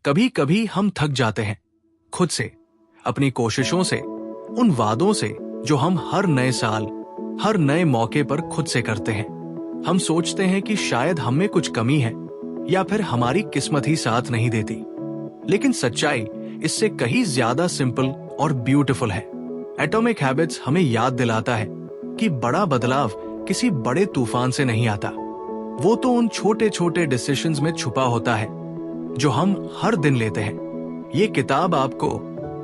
कभी कभी हम थक जाते हैं खुद से, अपनी कोशिशों से, उन वादों से जो हम हर नए साल, हर नए मौके पर खुद से करते हैं। हम सोचते हैं कि शायद हम में कुछ कमी है या फिर हमारी किस्मत ही साथ नहीं देती। लेकिन सच्चाई इससे कहीं ज्यादा सिंपल और ब्यूटीफुल है। एटॉमिक हैबिट्स हमें याद दिलाता है कि बड़ा बदलाव किसी बड़े तूफान से नहीं आता, वो तो उन छोटे छोटे डिसीजंस में छुपा होता है जो हम हर दिन लेते हैं। ये किताब आपको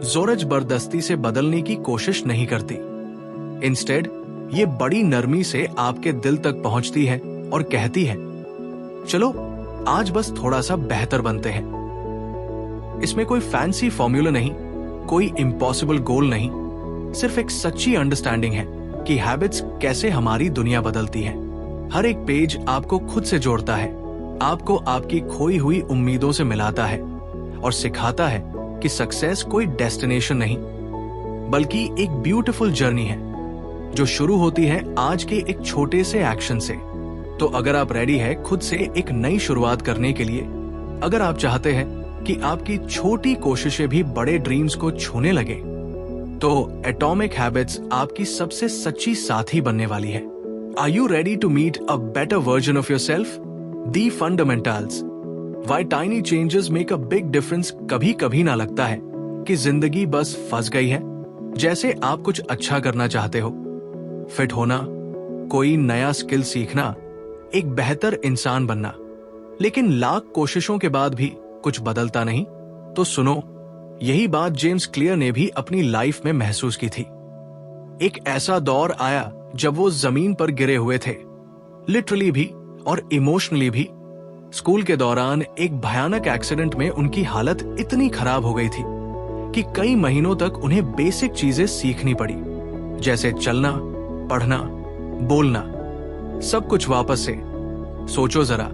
जोर जबरदस्ती से बदलने की कोशिश नहीं करती। इंस्टेड ये बड़ी नरमी से आपके दिल तक पहुंचती है और कहती है, चलो आज बस थोड़ा सा बेहतर बनते हैं। इसमें कोई फैंसी फॉर्मूला नहीं, कोई इम्पॉसिबल गोल नहीं, सिर्फ एक सच्ची अंडरस्टैंडिंग है कि हैबिट्स कैसे हमारी दुनिया बदलती है। हर एक पेज आपको खुद से जोड़ता है, आपको आपकी खोई हुई उम्मीदों से मिलाता है और सिखाता है कि सक्सेस कोई डेस्टिनेशन नहीं बल्कि एक ब्यूटीफुल जर्नी है जो शुरू होती है आज के एक छोटे से एक्शन से। तो अगर आप रेडी है खुद से एक नई शुरुआत करने के लिए, अगर आप चाहते हैं कि आपकी छोटी कोशिशें भी बड़े ड्रीम्स को छूने लगे, तो एटॉमिक हैबिट्स आपकी सबसे सच्ची साथी बनने वाली है। Are you ready to meet a better version of yourself? The fundamentals. Why tiny changes make a big difference। कभी कभी ना लगता है कि जिंदगी बस फंस गई है। जैसे आप कुछ अच्छा करना चाहते हो, फिट होना, कोई नया स्किल सीखना, एक बेहतर इंसान बनना, लेकिन लाख कोशिशों के बाद भी कुछ बदलता नहीं। तो सुनो, यही बात जेम्स क्लियर ने भी अपनी लाइफ में महसूस की थी। एक ऐसा दौर आया जब वो जमीन पर गिरे हुए थे, लिटरली भी और इमोशनली भी। स्कूल के दौरान एक भयानक एक्सीडेंट में उनकी हालत इतनी खराब हो गई थी कि कई महीनों तक उन्हें बेसिक चीजें सीखनी पड़ी, जैसे चलना, पढ़ना, बोलना, सब कुछ वापस से। सोचो जरा,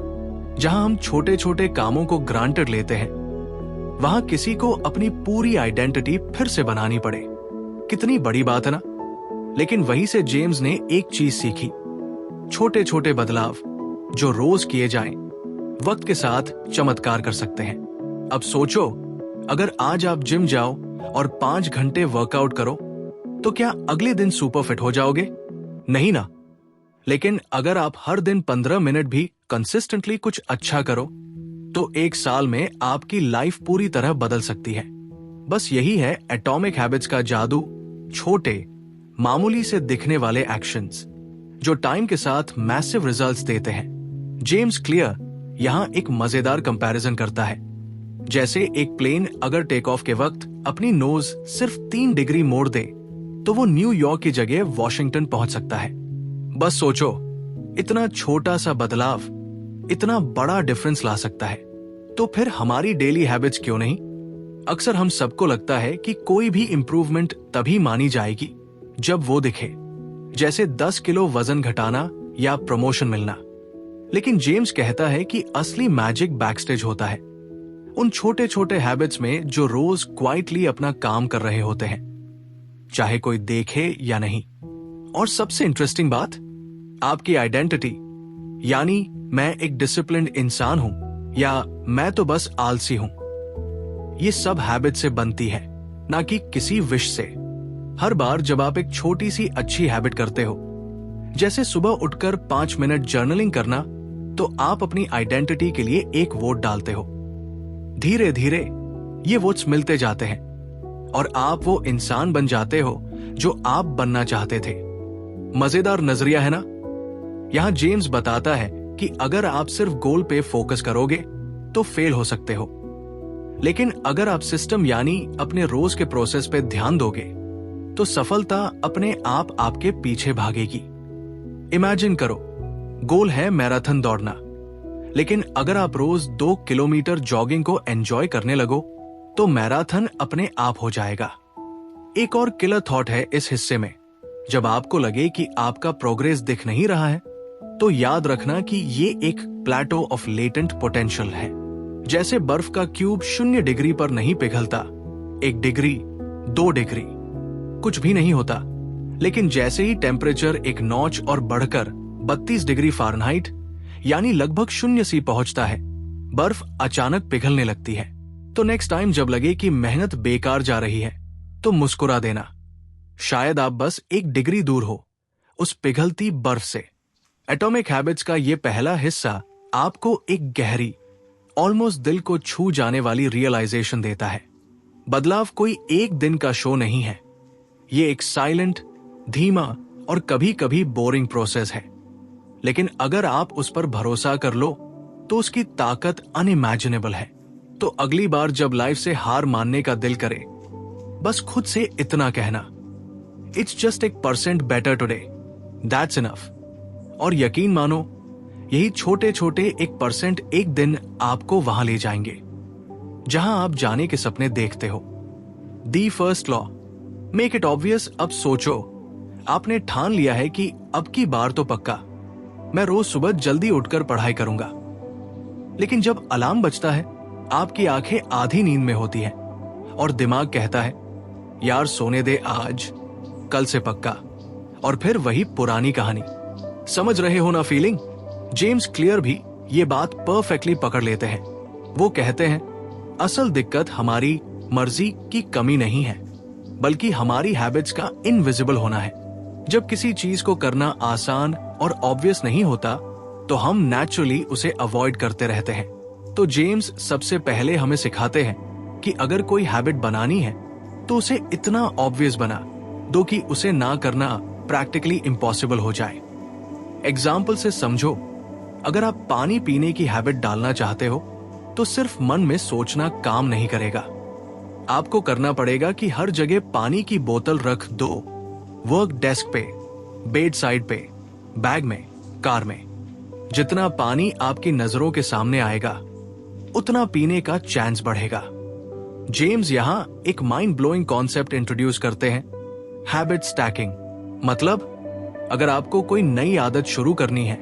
जहां हम छोटे छोटे कामों को ग्रांटेड लेते हैं, वहां किसी को अपनी पूरी आइडेंटिटी फिर से बनानी पड़े। कितनी बड़ी बात है ना। लेकिन वहीं से जेम्स ने एक चीज सीखी, छोटे छोटे बदलाव जो रोज किए जाएं, वक्त के साथ चमत्कार कर सकते हैं। अब सोचो, अगर आज आप जिम जाओ और 5 घंटे वर्कआउट करो, तो क्या अगले दिन सुपर फिट हो जाओगे? नहीं ना। लेकिन अगर आप हर दिन 15 मिनट भी कंसिस्टेंटली कुछ अच्छा करो, तो 1 साल में आपकी लाइफ पूरी तरह बदल सकती है। बस यही है एटॉमिक हैबिट्स का जादू। छोटे, मामूली से दिखने वाले एक्शंस जो टाइम के साथ मैसिव रिजल्ट्स देते हैं। जेम्स क्लियर यहां एक मजेदार कंपैरिजन करता है। जैसे एक प्लेन अगर टेक ऑफ के वक्त अपनी नोज सिर्फ 3 डिग्री मोड़ दे, तो वो न्यूयॉर्क की जगह वॉशिंगटन पहुंच सकता है। बस सोचो, इतना छोटा सा बदलाव इतना बड़ा डिफरेंस ला सकता है। तो फिर हमारी डेली हैबिट्स क्यों नहीं? अक्सर हम सबको लगता है कि कोई भी इंप्रूवमेंट तभी मानी जाएगी जब वो दिखे, जैसे 10 किलो वजन घटाना या प्रमोशन मिलना। लेकिन जेम्स कहता है कि असली मैजिक बैकस्टेज होता है, उन छोटे छोटे हैबिट्स में जो रोज क्वाइटली अपना काम कर रहे होते हैं, चाहे कोई देखे या नहीं। और सबसे इंटरेस्टिंग बात, आपकी आइडेंटिटी, यानी मैं एक डिसिप्लिन्ड इंसान हूं या मैं तो बस आलसी हूं, ये सब हैबिट से बनती है, ना कि किसी विश से। हर बार जब आप एक छोटी सी अच्छी हैबिट करते हो, जैसे सुबह उठकर 5 मिनट जर्नलिंग करना, तो आप अपनी आइडेंटिटी के लिए एक वोट डालते हो। धीरे धीरे ये वोट्स मिलते जाते हैं और आप वो इंसान बन जाते हो जो आप बनना चाहते थे। मजेदार नजरिया है ना। यहां जेम्स बताता है कि अगर आप सिर्फ गोल पे फोकस करोगे तो फेल हो सकते हो, लेकिन अगर आप सिस्टम यानी अपने रोज के प्रोसेस पे ध्यान दोगे तो सफलता अपने आप आपके पीछे भागेगी। इमेजिन करो, गोल है मैराथन दौड़ना, लेकिन अगर आप रोज 2 किलोमीटर जॉगिंग को एंजॉय करने लगो तो मैराथन अपने आप हो जाएगा। एक और किलर थॉट है इस हिस्से में, जब आपको लगे कि आपका प्रोग्रेस दिख नहीं रहा है, तो याद रखना कि ये एक प्लेटो ऑफ लेटेंट पोटेंशियल है। जैसे बर्फ का क्यूब 0 डिग्री पर नहीं पिघलता, 1 डिग्री, 2 डिग्री, कुछ भी नहीं होता। लेकिन जैसे ही टेम्परेचर एक नॉच और बढ़कर 32 डिग्री फ़ारेनहाइट यानी लगभग 0 सी पहुंचता है, बर्फ अचानक पिघलने लगती है। तो नेक्स्ट टाइम जब लगे कि मेहनत बेकार जा रही है तो मुस्कुरा देना। शायद आप बस 1 डिग्री दूर हो उस पिघलती बर्फ से। एटॉमिक हैबिट्स का ये पहला हिस्सा आपको एक गहरी, ऑलमोस्ट दिल को छू जाने वाली रियलाइजेशन देता है। बदलाव कोई एक दिन का शो नहीं है, ये एक साइलेंट, धीमा और कभी कभी बोरिंग प्रोसेस है। लेकिन अगर आप उस पर भरोसा कर लो तो उसकी ताकत अनइमेजिनेबल है। तो अगली बार जब लाइफ से हार मानने का दिल करे, बस खुद से इतना कहना, it's just 1% better today, that's enough. और यकीन मानो, यही छोटे छोटे 1% एक दिन आपको वहां ले जाएंगे जहां आप जाने के सपने देखते हो। The first law, make it obvious. अब सोचो, आपने ठान लिया है कि अब की बार तो पक्का मैं रोज सुबह जल्दी उठकर पढ़ाई करूंगा। लेकिन जब अलार्म बजता है, आपकी आंखें आधी नींद में होती हैं और दिमाग कहता है, यार सोने दे आज, कल से पक्का। और फिर वही पुरानी कहानी। समझ रहे हो ना फीलिंग? जेम्स क्लियर भी ये बात परफेक्टली पकड़ लेते हैं। वो कहते हैं, असल दिक्कत हमारी मर्जी की कमी नहीं है, बल्कि हमारी हैबिट्स का इनविजिबल होना है। जब किसी चीज को करना आसान और ऑब्वियस नहीं होता तो हम नेचुरली उसे अवॉइड करते रहते हैं। तो जेम्स सबसे पहले हमें सिखाते हैं कि अगर कोई हैबिट बनानी है तो उसे इतना ऑब्वियस बना दो कि उसे ना करना प्रैक्टिकली इम्पॉसिबल हो जाए। एग्जाम्पल से समझो, अगर आप पानी पीने की हैबिट डालना चाहते हो तो सिर्फ मन में सोचना काम नहीं करेगा। आपको करना पड़ेगा कि हर जगह पानी की बोतल रख दो, वर्क डेस्क पे, बेड साइड पे, बैग में, कार में। जितना पानी आपकी नजरों के सामने आएगा उतना पीने का चांस बढ़ेगा। जेम्स यहां एक माइंड ब्लोइंग कॉन्सेप्ट इंट्रोड्यूस करते हैं, हैबिट स्टैकिंग। मतलब अगर आपको कोई नई आदत शुरू करनी है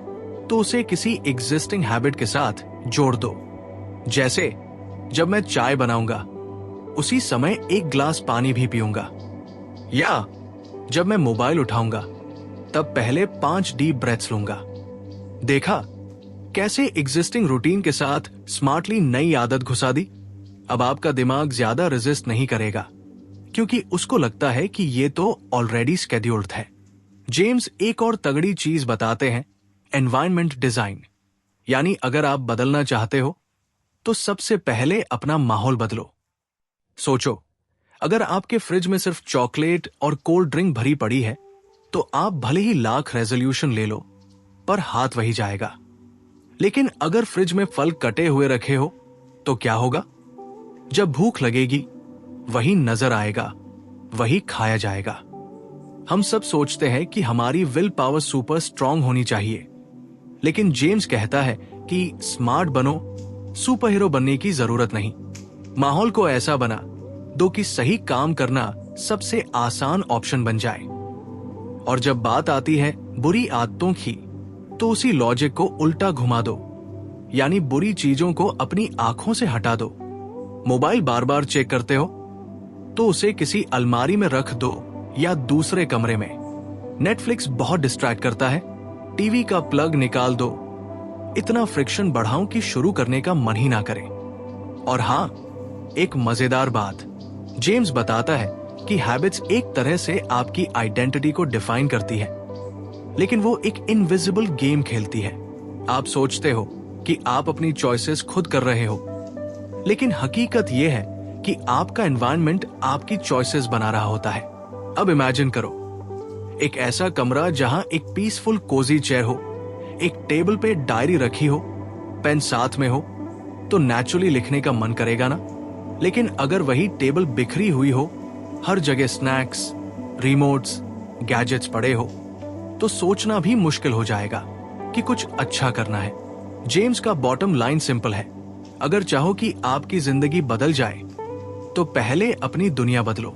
तो उसे किसी एग्जिस्टिंग हैबिट के साथ जोड़ दो। जैसे जब मैं चाय बनाऊंगा उसी समय 1 ग्लास पानी भी पीऊंगा, या जब मैं मोबाइल उठाऊंगा तब पहले 5 डीप ब्रेथ्स लूंगा। देखा कैसे एग्जिस्टिंग रूटीन के साथ स्मार्टली नई आदत घुसा दी? अब आपका दिमाग ज्यादा रेजिस्ट नहीं करेगा क्योंकि उसको लगता है कि ये तो ऑलरेडी स्केड्यूल्ड है। जेम्स एक और तगड़ी चीज बताते हैं, एनवायरनमेंट डिजाइन। यानी अगर आप बदलना चाहते हो तो सबसे पहले अपना माहौल बदलो। सोचो, अगर आपके फ्रिज में सिर्फ चॉकलेट और कोल्ड ड्रिंक भरी पड़ी है तो आप भले ही लाख रेजोल्यूशन ले लो, पर हाथ वही जाएगा। लेकिन अगर फ्रिज में फल कटे हुए रखे हो तो क्या होगा? जब भूख लगेगी वही नजर आएगा, वही खाया जाएगा। हम सब सोचते हैं कि हमारी विल पावर सुपर स्ट्रांग होनी चाहिए, लेकिन जेम्स कहता है कि स्मार्ट बनो, सुपर हीरो बनने की जरूरत नहीं। माहौल को ऐसा बना दो कि सही काम करना सबसे आसान ऑप्शन बन जाए। और जब बात आती है बुरी आदतों की, तो उसी लॉजिक को उल्टा घुमा दो। यानी बुरी चीजों को अपनी आंखों से हटा दो। मोबाइल बार बार चेक करते हो तो उसे किसी अलमारी में रख दो या दूसरे कमरे में। नेटफ्लिक्स बहुत डिस्ट्रैक्ट करता है, टीवी का प्लग निकाल दो। इतना फ्रिक्शन बढ़ाऊं कि शुरू करने का मन ही ना करे। और हां, एक मजेदार बात, जेम्स बताता है कि हैबिट्स एक तरह से आपकी आइडेंटिटी को डिफाइन करती है, लेकिन वो एक इनविजिबल गेम खेलती है। आप सोचते हो कि आप अपनी चॉइसेस खुद कर रहे हो, लेकिन हकीकत यह है कि आपका एनवायरनमेंट आपकी चॉइसेस बना रहा होता है। अब इमेजिन करो, एक ऐसा कमरा जहां एक पीसफुल कोजी चेयर हो, एक टेबल पे डायरी रखी हो, पेन साथ में हो, तो नेचुरली लिखने का मन करेगा ना। लेकिन अगर वही टेबल बिखरी हुई हो, हर जगह स्नैक्स, रिमोट्स, गैजेट्स पड़े हो, तो सोचना भी मुश्किल हो जाएगा कि कुछ अच्छा करना है। जेम्स का बॉटम लाइन सिंपल है, अगर चाहो कि आपकी जिंदगी बदल जाए तो पहले अपनी दुनिया बदलो।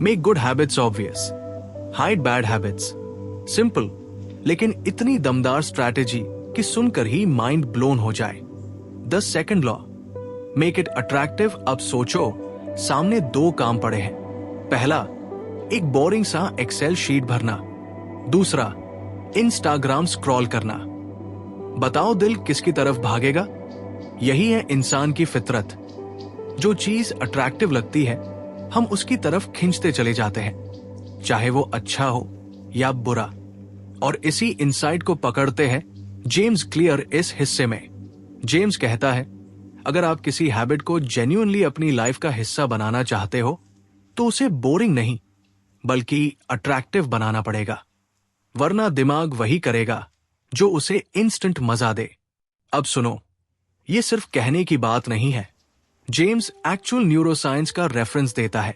Make good habits obvious, hide bad habits. Simple लेकिन इतनी दमदार स्ट्रैटेजी कि सुनकर ही माइंड ब्लोन हो जाए। The second law, make it attractive. अब सोचो, सामने 2 काम पड़े हैं। पहला, एक बोरिंग सा एक्सेल शीट भरना। दूसरा, इंस्टाग्राम स्क्रॉल करना। बताओ दिल किसकी तरफ भागेगा? यही है इंसान की फितरत। जो चीज अट्रैक्टिव लगती है हम उसकी तरफ खींचते चले जाते हैं, चाहे वो अच्छा हो या बुरा। और इसी इनसाइट को पकड़ते हैं जेम्स क्लियर इस हिस्से में। जेम्स कहता है, अगर आप किसी हैबिट को जेन्युइनली अपनी लाइफ का हिस्सा बनाना चाहते हो तो उसे बोरिंग नहीं बल्कि अट्रैक्टिव बनाना पड़ेगा, वरना दिमाग वही करेगा जो उसे इंस्टेंट मजा दे। अब सुनो, ये सिर्फ कहने की बात नहीं है। जेम्स एक्चुअल न्यूरोसाइंस का रेफरेंस देता है।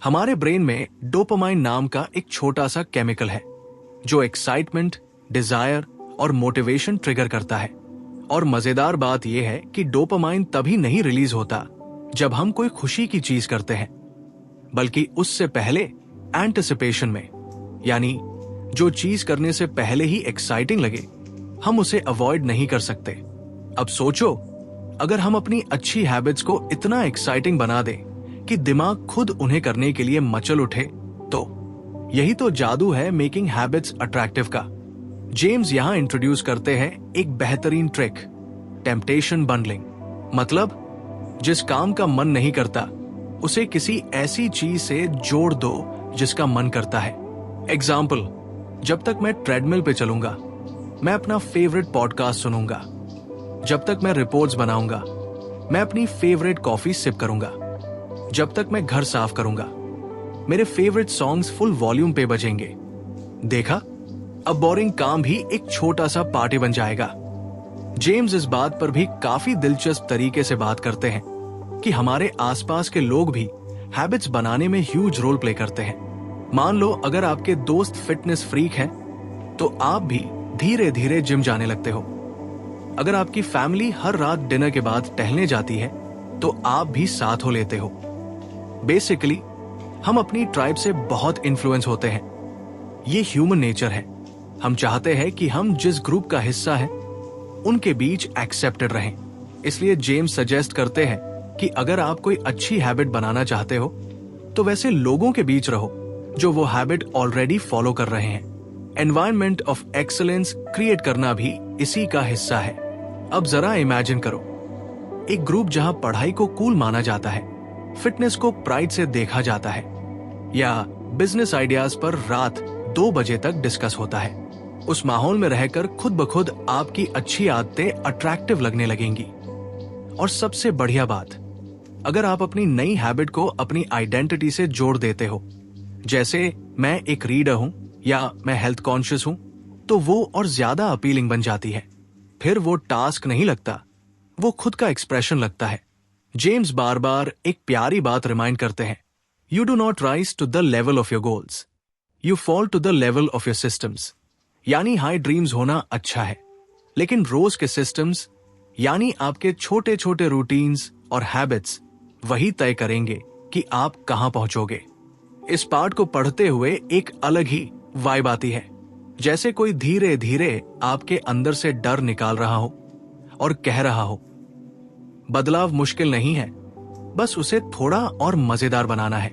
हमारे ब्रेन में डोपामाइन नाम का एक छोटा सा केमिकल है जो एक्साइटमेंट, डिजायर और मोटिवेशन ट्रिगर करता है। और मजेदार बात यह है कि डोपामाइन तभी नहीं रिलीज होता जब हम कोई खुशी की चीज करते हैं, बल्कि उससे पहले एंटिसिपेशन में, यानी जो चीज करने से पहले ही एक्साइटिंग लगे हम उसे अवॉइड नहीं कर सकते। अब सोचो, अगर हम अपनी अच्छी हैबिट्स को इतना एक्साइटिंग बना दें कि दिमाग खुद उन्हें करने के लिए मचल उठे, तो यही तो जादू है मेकिंग हैबिट्स अट्रैक्टिव का। जेम्स यहां इंट्रोड्यूस करते हैं एक बेहतरीन ट्रिक, टेम्पटेशन बंडलिंग। मतलब जिस काम का मन नहीं करता उसे किसी ऐसी चीज से जोड़ दो जिसका मन करता है। एग्जाम्पल, जब तक मैं ट्रेडमिल पे चलूंगा मैं अपना फेवरेट पॉडकास्ट सुनूंगा, जब तक मैं रिपोर्ट्स बनाऊंगा मैं अपनी फेवरेट कॉफी सिप करूंगा, जब तक मैं घर साफ करूंगा मेरे फेवरेट सॉन्ग्स फुल वॉल्यूम पे बजेंगे। देखा, अब बोरिंग काम भी एक छोटा सा पार्टी बन जाएगा। जेम्स इस बात पर भी काफी दिलचस्प तरीके से बात करते हैं कि हमारे आसपास के लोग भी हैबिट्स बनाने में ह्यूज रोल प्ले करते हैं। मान लो अगर आपके दोस्त फिटनेस फ्रीक हैं तो आप भी धीरे धीरे जिम जाने लगते हो। अगर आपकी फैमिली हर रात डिनर के बाद टहलने जाती है तो आप भी साथ हो लेते हो। बेसिकली हम अपनी ट्राइब से बहुत इन्फ्लुएंस होते हैं। ये ह्यूमन नेचर है। हम चाहते हैं कि हम जिस ग्रुप का हिस्सा हैं उनके बीच एक्सेप्टेड रहें। इसलिए जेम्स सजेस्ट करते हैं कि अगर आप कोई अच्छी हैबिट बनाना चाहते हो तो वैसे लोगों के बीच रहो जो वो हैबिट ऑलरेडी फॉलो कर रहे हैं। एनवायरनमेंट ऑफ एक्सीलेंस क्रिएट करना भी इसी का हिस्सा है। अब जरा इमेजिन करो, एक ग्रुप जहां पढ़ाई को कूल माना जाता है, फिटनेस को प्राइड से देखा जाता है, या बिजनेस आइडियाज पर रात 2 बजे तक डिस्कस होता है। उस माहौल में रहकर खुद ब खुद आपकी अच्छी आदतें अट्रैक्टिव लगने लगेंगी। और सबसे बढ़िया बात, अगर आप अपनी नई हैबिट को अपनी आइडेंटिटी से जोड़ देते हो, जैसे मैं एक रीडर हूं या मैं हेल्थ कॉन्शियस हूं, तो वो और ज्यादा अपीलिंग बन जाती है। फिर वो टास्क नहीं लगता, वो खुद का एक्सप्रेशन लगता है। जेम्स बार बार एक प्यारी बात रिमाइंड करते हैं, you do not rise to the level of your goals, you fall to the level of your systems. यानी हाई ड्रीम्स होना अच्छा है, लेकिन रोज के सिस्टम्स यानी आपके छोटे छोटे रूटीन्स और हैबिट्स वही तय करेंगे कि आप कहां पहुंचोगे। इस पार्ट को पढ़ते हुए एक अलग ही वाइब आती है, जैसे कोई धीरे धीरे आपके अंदर से डर निकाल रहा हो और कह रहा हो, बदलाव मुश्किल नहीं है, बस उसे थोड़ा और मजेदार बनाना है।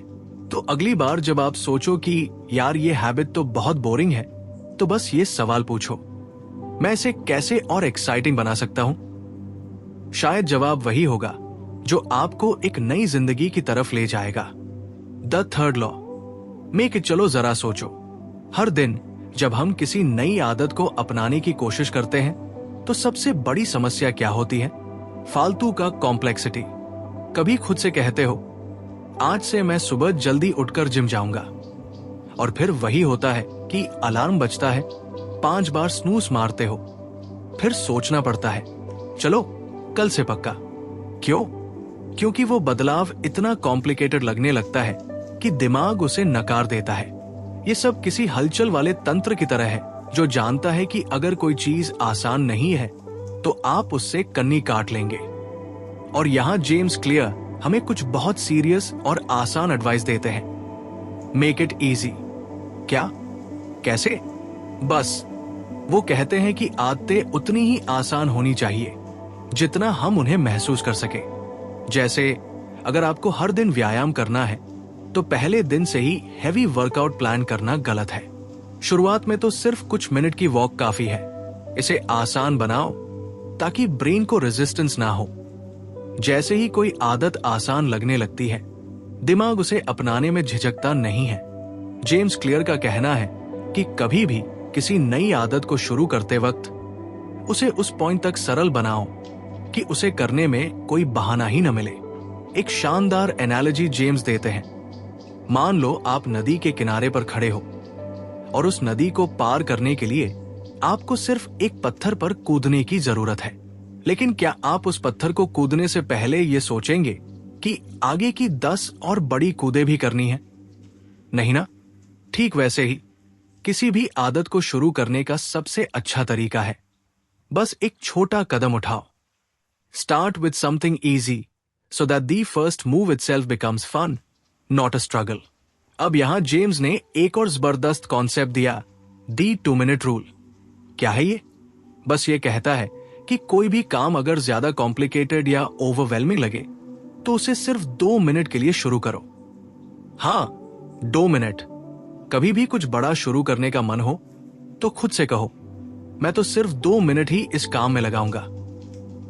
तो अगली बार जब आप सोचो कि यार ये हैबिट तो बहुत बोरिंग है, तो बस ये सवाल पूछो, मैं इसे कैसे और एक्साइटिंग बना सकता हूं? शायद जवाब वही होगा जो आपको एक नई जिंदगी की तरफ ले जाएगा। द थर्ड लॉ में कि चलो जरा सोचो, हर दिन जब हम किसी नई आदत को अपनाने की कोशिश करते हैं तो सबसे बड़ी समस्या क्या होती है? फालतू का कॉम्प्लेक्सिटी। कभी खुद से कहते हो, आज से मैं सुबह जल्दी उठकर जिम जाऊंगा, और फिर वही होता है कि अलार्म बजता है, 5 बार स्नूज मारते हो, फिर सोचना पड़ता है, चलो कल से पक्का। क्यों? क्योंकि वो बदलाव इतना कॉम्प्लिकेटेड लगने लगता है कि दिमाग उसे नकार देता है। ये सब किसी हलचल वाले तंत्र की तरह है जो जानता है कि अगर कोई चीज आसान नहीं है तो आप उससे कन्नी काट लेंगे। और यहां जेम्स क्लियर हमें कुछ बहुत सीरियस और आसान एडवाइस देते हैं। Make it easy. क्या? कैसे? बस वो कहते हैं कि आदतें उतनी ही आसान होनी चाहिए जितना हम उन्हें महसूस कर सके। जैसे अगर आपको हर दिन व्यायाम करना है तो पहले दिन से ही हेवी वर्कआउट प्लान करना गलत है। शुरुआत में तो सिर्फ कुछ मिनट की वॉक काफी है। इसे आसान बनाओ ताकि ब्रेन को रेजिस्टेंस ना हो। जैसे ही कोई आदत आसान लगने लगती है, दिमाग उसे अपनाने में झिझकता नहीं है। जेम्स क्लियर का कहना है कि कभी भी किसी नई आदत को शुरू करते वक्त उसे उस पॉइंट तक सरल बनाओ कि उसे करने में कोई बहाना ही न मिले। एक शानदार एनालॉजी जेम्स देते हैं। मान लो आप नदी के किनारे पर खड़े हो और उस नदी को पार करने के लिए आपको सिर्फ एक पत्थर पर कूदने की जरूरत है। लेकिन क्या आप उस पत्थर को कूदने से पहले ये सोचेंगे कि आगे की 10 और बड़ी कूदे भी करनी है? नहीं ना? ठीक वैसे ही किसी भी आदत को शुरू करने का सबसे अच्छा तरीका है बस एक छोटा कदम उठाओ। Start with something easy so that the first move itself becomes fun, not a struggle. अब यहां जेम्स ने एक और जबरदस्त कॉन्सेप्ट दिया, दी 2 मिनट रूल। क्या है ये? बस ये कहता है कि कोई भी काम अगर ज्यादा कॉम्प्लिकेटेड या ओवरवेलमिंग लगे तो उसे सिर्फ 2 मिनट के लिए शुरू करो। हां, 2 मिनट। कभी भी कुछ बड़ा शुरू करने का मन हो तो खुद से कहो, मैं तो सिर्फ 2 मिनट ही इस काम में लगाऊंगा।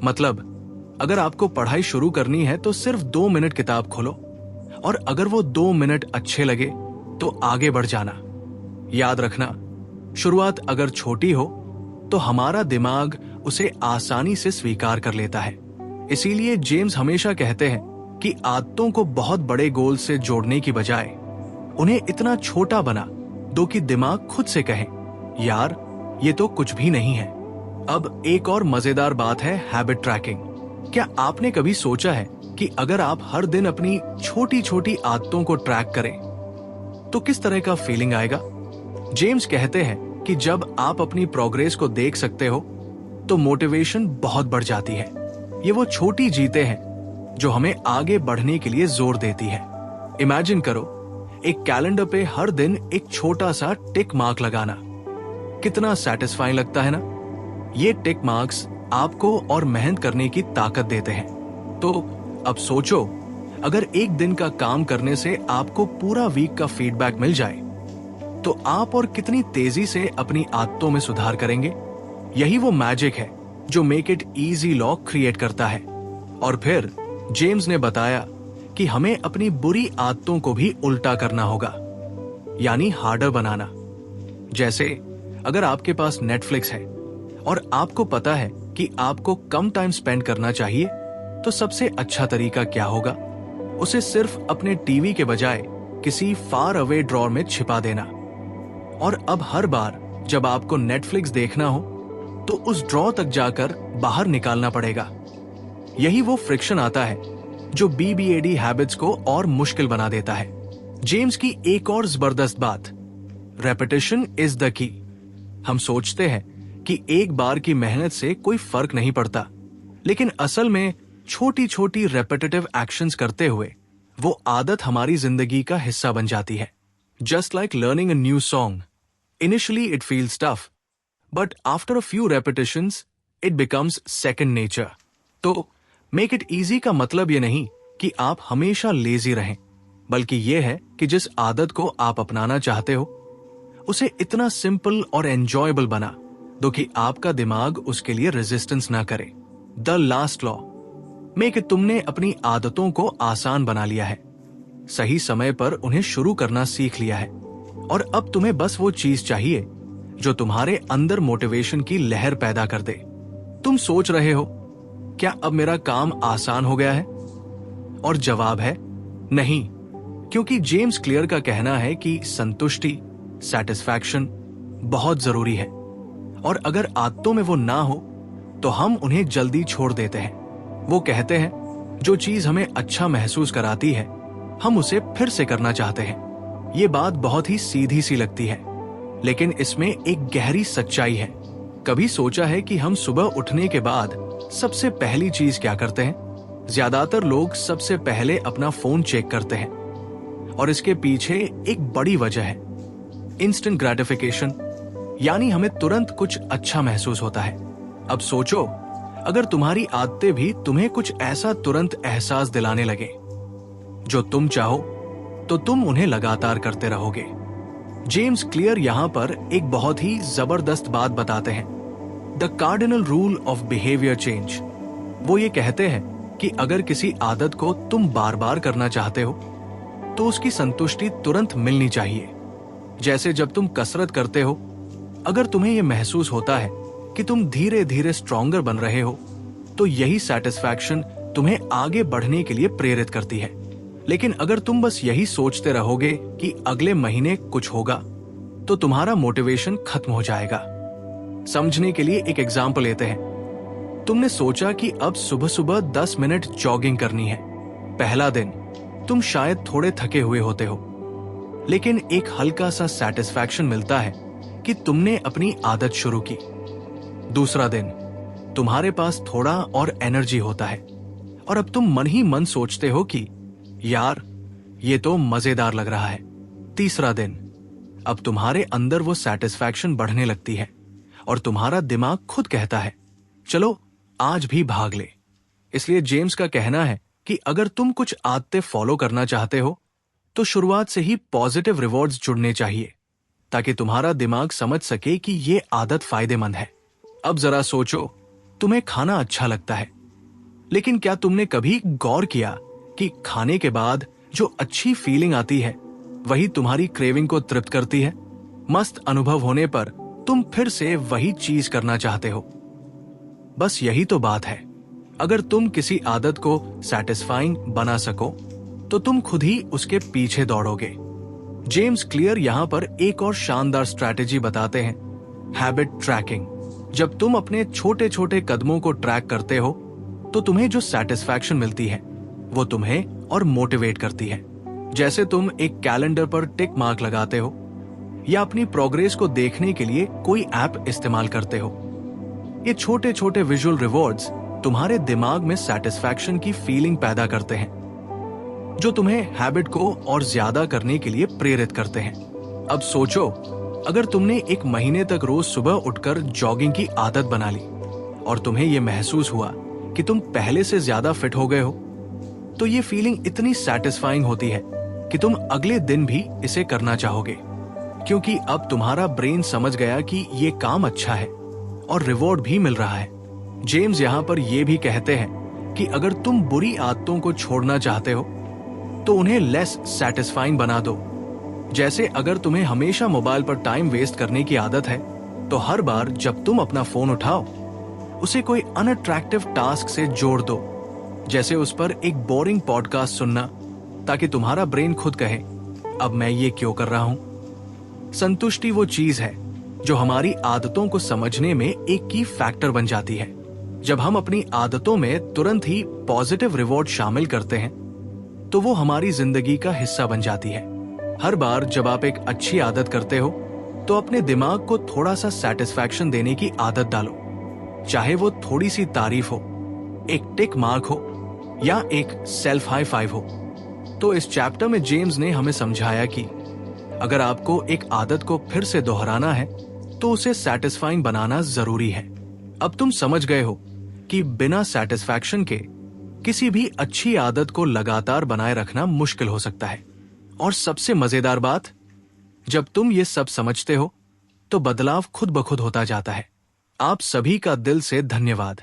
मतलब अगर आपको पढ़ाई शुरू करनी है तो सिर्फ 2 मिनट किताब खोलो और अगर वो 2 मिनट अच्छे लगे तो आगे बढ़ जाना। याद रखना, शुरुआत अगर छोटी हो तो हमारा दिमाग उसे आसानी से स्वीकार कर लेता है। इसीलिए जेम्स हमेशा कहते हैं कि आदतों को बहुत बड़े गोल से जोड़ने की बजाय उन्हें इतना छोटा बना दो कि दिमाग खुद से कहे, यार ये तो कुछ भी नहीं है। अब एक और मजेदार बात है हैबिट ट्रैकिंग। क्या आपने कभी सोचा है कि अगर आप हर दिन अपनी छोटी छोटी आदतों को ट्रैक करें तो किस तरह का फीलिंग आएगा? जेम्स कहते हैं कि जब आप अपनी प्रोग्रेस को देख सकते हो तो मोटिवेशन बहुत बढ़ जाती है। ये वो छोटी जीतें हैं जो हमें आगे बढ़ने के लिए जोर देती है। इमेजिन करो, एक कैलेंडर पे हर दिन एक छोटा सा टिक मार्क लगाना। कितना सैटिस्फाइंग लगता है ना? ये टिक मार्क्स आपको और मेहनत करने की ताकत देते हैं। तो अब सोचो, अगर एक दिन का काम करने से आपको पूरा वीक का फीडबैक मिल जाए तो आप और कितनी तेजी से अपनी आदतों में सुधार करेंगे। यही वो मैजिक है जो make it easy law create करता है। और फिर जेम्स ने बताया कि हमें अपनी बुरी आदतों को भी उल्टा करना होगा, यानी हार्डर बनाना। जैसे अगर आपके पास नेटफ्लिक्स है और आपको पता है कि आपको कम टाइम स्पेंड करना चाहिए, तो सबसे अच्छा तरीका क्या होगा? उसे सिर्फ अपने टीवी के बजाय किसी फार अवे ड्रॉर में छिपा देना। और अब हर बार जब आपको नेटफ्लिक्स देखना हो तो उस ड्रॉ तक जाकर बाहर निकालना पड़ेगा। यही वो फ्रिक्शन आता है जो BBAD हैबिट्स को और मुश्किल बना देता है। जेम्स की एक और जबरदस्त बात, रेपिटेशन इज द की। हम सोचते हैं कि एक बार की मेहनत से कोई फर्क नहीं पड़ता, लेकिन असल में छोटी छोटी रेपिटेटिव एक्शंस करते हुए वो आदत हमारी जिंदगी का हिस्सा बन जाती है। Just like learning a new song, initially it feels tough, but after a few repetitions it becomes second nature. तो मेक इट इजी का मतलब ये नहीं कि आप हमेशा लेजी रहें, बल्कि ये है कि जिस आदत को आप अपनाना चाहते हो उसे इतना सिंपल और एंजॉयबल बना दो कि आपका दिमाग उसके लिए रेजिस्टेंस ना करे। The last law, make it तुमने अपनी आदतों को आसान बना लिया है, सही समय पर उन्हें शुरू करना सीख लिया है और अब तुम्हें बस वो चीज चाहिए जो तुम्हारे अंदर मोटिवेशन की लहर पैदा कर दे। तुम सोच रहे हो, क्या अब मेरा काम आसान हो गया है? और जवाब है नहीं, क्योंकि जेम्स क्लियर का कहना है कि संतुष्टि, सैटिस्फैक्शन बहुत जरूरी है और अगर आदतों में वो ना हो तो हम उन्हें जल्दी छोड़ देते हैं। वो कहते हैं जो चीज हमें अच्छा महसूस कराती है हम उसे फिर से करना चाहते हैं। ये बात बहुत ही सीधी सी लगती है, लेकिन इसमें एक गहरी सच्चाई है। कभी सोचा है कि हम सुबह उठने के बाद सबसे पहली चीज क्या करते हैं? ज्यादातर लोग सबसे पहले अपना फोन चेक करते हैं और इसके पीछे एक बड़ी वजह है इंस्टेंट ग्रेटिफिकेशन, यानी हमें तुरंत कुछ अच्छा महसूस होता है। अब सोचो, अगर तुम्हारी आदतें भी तुम्हें कुछ ऐसा तुरंत एहसास दिलाने लगे जो तुम चाहो तो तुम उन्हें लगातार करते रहोगे। जेम्स क्लियर यहां पर एक बहुत ही जबरदस्त बात बताते हैं, the cardinal rule of behaviour change. वो ये कहते हैं कि अगर किसी आदत को तुम बार बार करना चाहते हो तो उसकी संतुष्टि तुरंत मिलनी चाहिए। जैसे जब तुम कसरत करते हो, अगर तुम्हें यह महसूस होता है कि तुम धीरे धीरे स्ट्रॉन्गर बन रहे हो, तो यही सेटिस्फैक्शन तुम्हें आगे बढ़ने के लिए प्रेरित करती है। लेकिन अगर तुम बस यही सोचते रहोगे कि अगले महीने कुछ होगा, तो तुम्हारा मोटिवेशन खत्म हो जाएगा। समझने के लिए एक एग्जाम्पल लेते हैं। तुमने सोचा कि अब सुबह सुबह 10 मिनट जॉगिंग करनी है। पहला दिन तुम शायद थोड़े थके हुए होते हो, लेकिन एक हल्का सा सेटिस्फैक्शन मिलता है कि तुमने अपनी आदत शुरू की। दूसरा दिन तुम्हारे पास थोड़ा और एनर्जी होता है और अब तुम मन ही मन सोचते हो कि यार, ये तो मजेदार लग रहा है। तीसरा दिन अब तुम्हारे अंदर वो सेटिस्फैक्शन बढ़ने लगती है और तुम्हारा दिमाग खुद कहता है चलो आज भी भाग ले। इसलिए जेम्स का कहना है कि अगर तुम कुछ आदतें फॉलो करना चाहते हो तो शुरुआत से ही पॉजिटिव रिवॉर्ड्स जुड़ने चाहिए, ताकि तुम्हारा दिमाग समझ सके कि ये आदत फायदेमंद है। अब जरा सोचो, तुम्हें खाना अच्छा लगता है, लेकिन क्या तुमने कभी गौर किया कि खाने के बाद जो अच्छी फीलिंग आती है वही तुम्हारी क्रेविंग को तृप्त करती है? मस्त अनुभव होने पर तुम फिर से वही चीज करना चाहते हो। बस यही तो बात है। अगर तुम किसी आदत को सैटिस्फाइंग बना सको तो तुम खुद ही उसके पीछे दौड़ोगे। जेम्स क्लियर यहां पर एक और शानदार स्ट्रैटेजी बताते हैं, हैबिट ट्रैकिंग। जब तुम अपने छोटे छोटे कदमों को ट्रैक करते हो तो तुम्हें जो सेटिस्फैक्शन मिलती है वो तुम्हें और मोटिवेट करती है। जैसे तुम एक कैलेंडर पर टिक मार्क लगाते हो या अपनी प्रोग्रेस को देखने के लिए कोई ऐप इस्तेमाल करते हो। ये छोटे छोटे विजुअल रिवॉर्ड्स तुम्हारे दिमाग में सेटिस्फैक्शन की फीलिंग पैदा करते हैं, जो तुम्हें हैबिट को और ज्यादा करने के लिए प्रेरित करते हैं। अब सोचो, अगर तुमने एक महीने तक रोज सुबह उठकर जॉगिंग की आदत बना ली और तुम्हें यह महसूस हुआ कि तुम पहले से ज्यादा फिट हो गए हो, तो ये फीलिंग इतनी सेटिस्फाइंग होती है कि तुम अगले दिन भी इसे करना चाहोगे, क्योंकि अब तुम्हारा ब्रेन समझ गया कि ये काम अच्छा है और रिवॉर्ड भी मिल रहा है। जेम्स यहाँ पर यह भी कहते हैं कि अगर तुम बुरी आदतों को छोड़ना चाहते हो तो उन्हें लेस सेटिस्फाइंग बना दो। जैसे अगर तुम्हें हमेशा मोबाइल पर टाइम वेस्ट करने की आदत है, तो हर बार जब तुम अपना फोन उठाओ उसे कोई अनअट्रैक्टिव टास्क से जोड़ दो, जैसे उस पर एक बोरिंग पॉडकास्ट सुनना, ताकि तुम्हारा ब्रेन खुद कहे अब मैं ये क्यों कर रहा हूं। संतुष्टि वो चीज है जो हमारी आदतों को समझने में एक की फैक्टर बन जाती है। जब हम अपनी आदतों में तुरंत ही पॉजिटिव रिवॉर्ड शामिल करते हैं तो वो हमारी जिंदगी का हिस्सा बन जाती है। हर बार जब आप एक अच्छी आदत करते हो तो अपने दिमाग को थोड़ा सा सेटिस्फैक्शन देने की आदत डालो, चाहे वो थोड़ी सी तारीफ हो, एक टिक मार्क हो या एक सेल्फ हाई फाइव हो। तो इस चैप्टर में जेम्स ने हमें समझाया कि अगर आपको एक आदत को फिर से दोहराना है तो उसे सेटिस्फाइंग बनाना जरूरी है। अब तुम समझ गए हो कि बिना सेटिस्फैक्शन के किसी भी अच्छी आदत को लगातार बनाए रखना मुश्किल हो सकता है। और सबसे मजेदार बात, जब तुम ये सब समझते हो तो बदलाव खुद ब खुद होता जाता है। आप सभी का दिल से धन्यवाद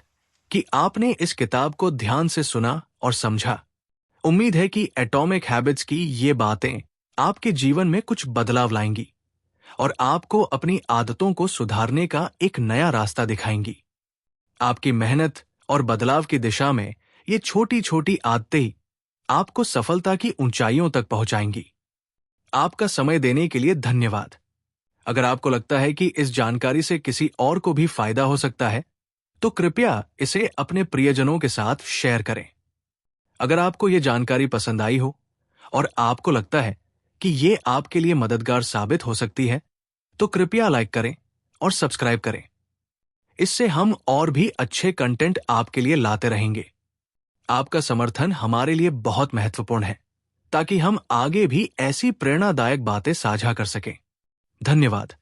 कि आपने इस किताब को ध्यान से सुना और समझा। उम्मीद है कि एटॉमिक हैबिट्स की ये बातें आपके जीवन में कुछ बदलाव लाएंगी और आपको अपनी आदतों को सुधारने का एक नया रास्ता दिखाएंगी। आपकी मेहनत और बदलाव की दिशा में ये छोटी छोटी आदतें ही आपको सफलता की ऊंचाइयों तक पहुंचाएंगी। आपका समय देने के लिए धन्यवाद। अगर आपको लगता है कि इस जानकारी से किसी और को भी फायदा हो सकता है, तो कृपया इसे अपने प्रियजनों के साथ शेयर करें। अगर आपको ये जानकारी पसंद आई हो और आपको लगता है कि ये आपके लिए मददगार साबित हो सकती है, तो कृपया लाइक करें और सब्सक्राइब करें। इससे हम और भी अच्छे कंटेंट आपके लिए लाते रहेंगे। आपका समर्थन हमारे लिए बहुत महत्वपूर्ण है, ताकि हम आगे भी ऐसी प्रेरणादायक बातें साझा कर सकें। धन्यवाद।